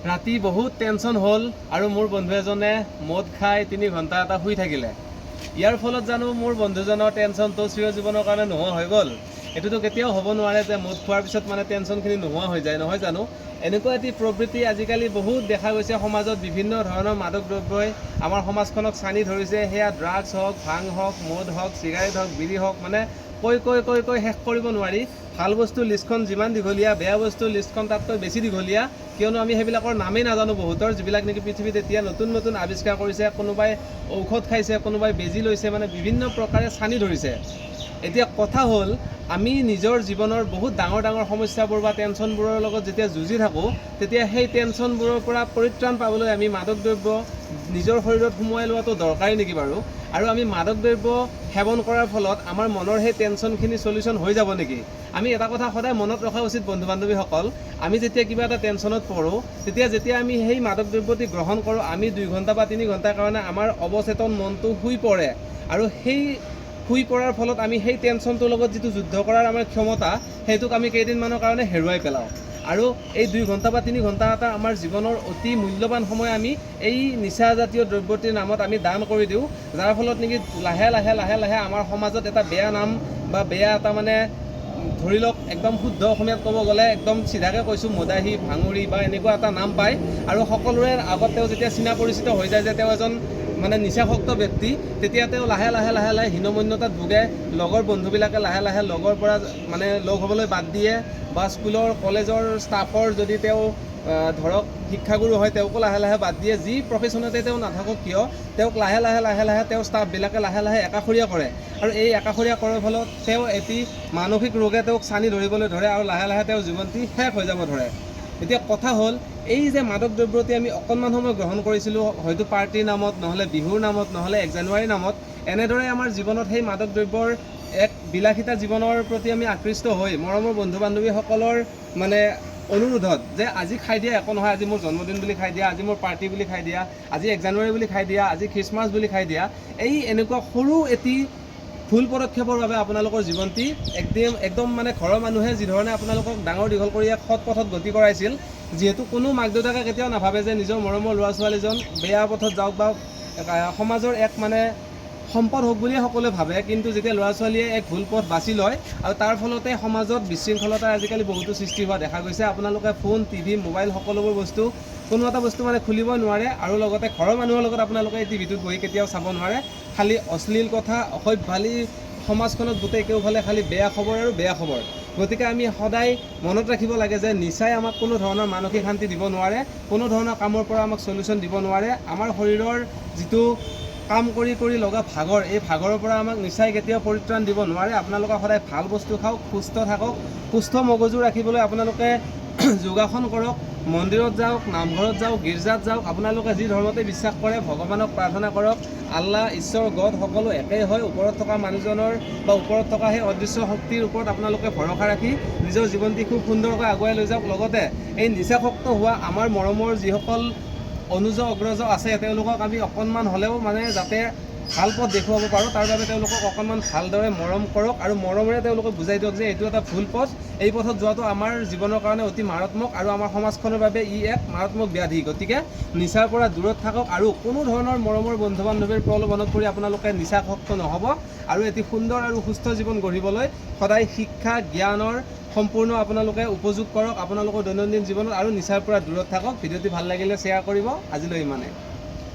ৰাতি বহুত টেনশ্যন হ'ল আৰু মোৰ বন্ধু এজনে মদ খাই 3 ঘণ্টা এটা শুই থাকিলে। ইয়াৰ ফলত জানো মোৰ বন্ধুজনৰ টেনশ্যনটো চিৰজীৱনৰ কাৰণে নোহোৱা হৈ গ'ল? এইটোতো কেতিয়াও হ'ব নোৱাৰে যে মদ খোৱাৰ পিছত মানে টেনশ্যনখিনি নোহোৱা হৈ যায়, নহয় জানো? এনেকুৱা এটি প্ৰবৃত্তি আজিকালি বহুত দেখা গৈছে সমাজত। বিভিন্ন ধৰণৰ মাদক দ্ৰব্যই আমাৰ সমাজখনক ছানি ধৰিছে। সেয়া ড্ৰাগছ হওক, ভাং হওক, মদ হওক, চিগাৰেট হওক, বিড়ি হওক, মানে কৈ শেষ কৰিব নোৱাৰি। ভাল বস্তুৰ লিষ্টখন যিমান দীঘলীয়া, বেয়া বস্তুৰ লিষ্টখন তাতকৈ বেছি দীঘলীয়া। কিয়নো আমি সেইবিলাকৰ নামেই নাজানো বহুতৰ, যিবিলাক নেকি পৃথিৱীত এতিয়া নতুন নতুন আৱিষ্কাৰ কৰিছে। কোনোবাই ঔষধ খাইছে, কোনোবাই বেজি লৈছে, মানে বিভিন্ন প্ৰকাৰে ছানি ধৰিছে। এতিয়া কথা হ'ল, আমি নিজৰ জীৱনৰ বহুত ডাঙৰ ডাঙৰ সমস্যাবোৰ বা টেনশ্যনবোৰৰ লগত যেতিয়া যুঁজি থাকোঁ, তেতিয়া সেই টেনশ্যনবোৰৰ পৰা পৰিত্ৰাণ পাবলৈ আমি মাদক দ্ৰব্য নিজৰ শৰীৰত সোমোৱাই লোৱাটো দৰকাৰী নেকি বাৰু? আৰু আমি মাদক দ্ৰব্য সেৱন কৰাৰ ফলত আমাৰ মনৰ সেই টেনশ্যনখিনি চলিউশ্যন হৈ যাব নেকি? আমি এটা কথা সদায় মনত ৰখা উচিত বন্ধু বান্ধৱীসকল, আমি যেতিয়া কিবা এটা টেনশ্যনত পৰোঁ, যেতিয়া আমি সেই মাদক দ্ৰব্যটি গ্ৰহণ কৰোঁ, আমি 2 ঘণ্টা বা 3 ঘণ্টাৰ কাৰণে আমাৰ অৱচেতন মনটো শুই পৰে। আৰু সেই শুই পৰাৰ ফলত আমি সেই টেনশ্যনটোৰ লগত যিটো যুদ্ধ কৰাৰ আমাৰ ক্ষমতা, সেইটোক আমি কেইদিনমানৰ কাৰণে হেৰুৱাই পেলাওঁ। আৰু এই 2 ঘণ্টা বা 3 ঘণ্টা এটা আমাৰ জীৱনৰ অতি মূল্যৱান সময় আমি এই নিচাজাতীয় দ্ৰব্যটিৰ নামত আমি দান কৰি দিওঁ, যাৰ ফলত নেকি লাহে লাহে আমাৰ সমাজত এটা বেয়া নাম বা বেয়া এটা মানে ধৰি লওক একদম শুদ্ধ অসমীয়াত ক'ব গ'লে একদম চিধাকৈ কৈছোঁ, মদাহী, ভাঙুৰি বা এনেকুৱা এটা নাম পায়। আৰু সকলোৰে আগত তেওঁ যেতিয়া চিনা পৰিচিত হৈ যায় যে তেওঁ এজন মানে নিচাসক্ত ব্যক্তি, তেতিয়া তেওঁ লাহে লাহে হীনমন্যতাত ভোগে। লগৰ বন্ধুবিলাকে লাহে লাহে লগৰ পৰা মানে লগ হ'বলৈ বাদ দিয়ে, বা স্কুলৰ কলেজৰ ষ্টাফৰ যদি তেওঁ ধৰক শিক্ষাগুৰু হয়, তেওঁকো লাহে লাহে বাদ দিয়ে। যি প্ৰফেশ্যনতে তেওঁ নাথাকক কিয়, তেওঁক লাহে লাহে তেওঁৰ ষ্টাফবিলাকে লাহে লাহে একাষৰীয়া কৰে। আৰু এই একাষৰীয়া কৰাৰ ফলত তেওঁ এটি মানসিক ৰোগে তেওঁক ছানি ধৰিবলৈ ধৰে, আৰু লাহে লাহে তেওঁৰ জীৱনটি শেষ হৈ যাব ধৰে। এতিয়া কথা হ'ল, এই যে মাদক দ্ৰব্যটি আমি অকণমান সময় গ্ৰহণ কৰিছিলোঁ, হয়তো পাৰ্টিৰ নামত, নহ'লে বিহুৰ নামত, নহ'লে 1 জানুৱাৰীৰ নামত, এনেদৰে আমাৰ জীৱনত সেই মাদক দ্ৰব্যৰ এক বিলাসিতা জীৱনৰ প্ৰতি আমি আকৃষ্ট হৈ মৰমৰ বন্ধু বান্ধৱীসকলৰ মানে অনুৰোধত যে আজি খাই দিয়া, একো নহয়, আজি মোৰ জন্মদিন বুলি খাই দিয়া, আজি মোৰ পাৰ্টি বুলি খাই দিয়া, আজি 1 জানুৱাৰী বুলি খাই দিয়া, আজি খ্ৰীষ্টমাছ বুলি খাই দিয়া, এই এনেকুৱা সৰু এটি ভুল পদক্ষেপৰ বাবে আপোনালোকৰ জীৱনটি একদম মানে ঘৰৰ মানুহে যিধৰণে আপোনালোকক ডাঙৰ দীঘল কৰি এক সৎ পথত গতি কৰাইছিল, যিহেতু কোনো মাক দেউতাকে কেতিয়াও নাভাবে যে নিজৰ মৰমৰ ল'ৰা ছোৱালীজন বেয়া পথত যাওক বা সমাজৰ এক মানে সম্পদ হওক বুলিয়ে সকলোৱে ভাবে। কিন্তু যেতিয়া ল'ৰা ছোৱালীয়ে এক ভুল পথ বাছি লয়, আৰু তাৰ ফলতে সমাজত বিশৃংখলতাৰ আজিকালি বহুতো সৃষ্টি হোৱা দেখা গৈছে। আপোনালোকে ফোন, টিভি, মোবাইল সকলোবোৰ বস্তু, কোনো এটা বস্তু মানে খুলিবই নোৱাৰে, আৰু লগতে ঘৰৰ মানুহৰ লগত আপোনালোকে এই টিভিটোত বহি কেতিয়াও চাব নোৱাৰে। খালি অশ্লীল কথা, অসভ্যালি, সমাজখনত গোটেই কেওফালে খালি বেয়া খবৰ আৰু বেয়া খবৰ। গতিকে আমি সদায় মনত ৰাখিব লাগে যে নিচাই আমাক কোনো ধৰণৰ মানসিক শান্তি দিব নোৱাৰে, কোনো ধৰণৰ কামৰ পৰা আমাক চলিউশ্যন দিব নোৱাৰে। আমাৰ শৰীৰৰ যিটো কাম কৰি লগা ভাগৰ, এই ভাগৰৰ পৰা আমাক নিচাই কেতিয়াও পৰিত্ৰাণ দিব নোৱাৰে। আপোনালোকে সদায় ভাল বস্তু খাওক, সুস্থ থাকক, সুস্থ মগজু ৰাখিবলৈ আপোনালোকে যোগাসন কৰক, মন্দিৰত যাওক, নামঘৰত যাওক, গীৰ্জাত যাওক, আপোনালোকে যি ধৰ্মতে বিশ্বাস কৰে ভগৱানক প্ৰাৰ্থনা কৰক। আল্লাহ, ঈশ্বৰ, গড সকলো একেই হয়। ওপৰত থকা মানুহজনৰ বা ওপৰত থকা সেই অদৃশ্য শক্তিৰ ওপৰত আপোনালোকে ভৰসা ৰাখি নিজৰ জীৱনটি খুব সুন্দৰকৈ আগুৱাই লৈ যাওক। লগতে এই নিচাসক্ত হোৱা আমাৰ মৰমৰ যিসকল অনুজ অগ্ৰজ আছে, তেওঁলোকক আমি অকণমান হ'লেও মানে যাতে ভাল পথ দেখুৱাব পাৰোঁ, তাৰ বাবে তেওঁলোকক অকণমান ভালদৰে মৰম কৰক, আৰু মৰমেৰে তেওঁলোকক বুজাই দিয়ক যে এইটো এটা ভুল পথ, এই পথত যোৱাটো আমাৰ জীৱনৰ কাৰণে অতি মাৰাত্মক, আৰু আমাৰ সমাজখনৰ বাবে ই এক মাৰাত্মক ব্যাধি। গতিকে নিচাৰ পৰা দূৰত থাকক, আৰু কোনো ধৰণৰ মৰমৰ বন্ধু বান্ধৱীৰ প্ৰলোভনত পৰি আপোনালোকে নিচাসক্ত নহ'ব, আৰু এটি সুন্দৰ আৰু সুস্থ জীৱন গঢ়িবলৈ সদায় শিক্ষা জ্ঞানৰ সম্পূৰ্ণ আপোনালোকে উপযোগ কৰক আপোনালোকৰ দৈনন্দিন জীৱনত, আৰু নিচাৰ পৰা দূৰত থাকক। ভিডিঅ'টি ভাল লাগিলে শ্বেয়াৰ কৰিব। আজিলৈ ইমানে।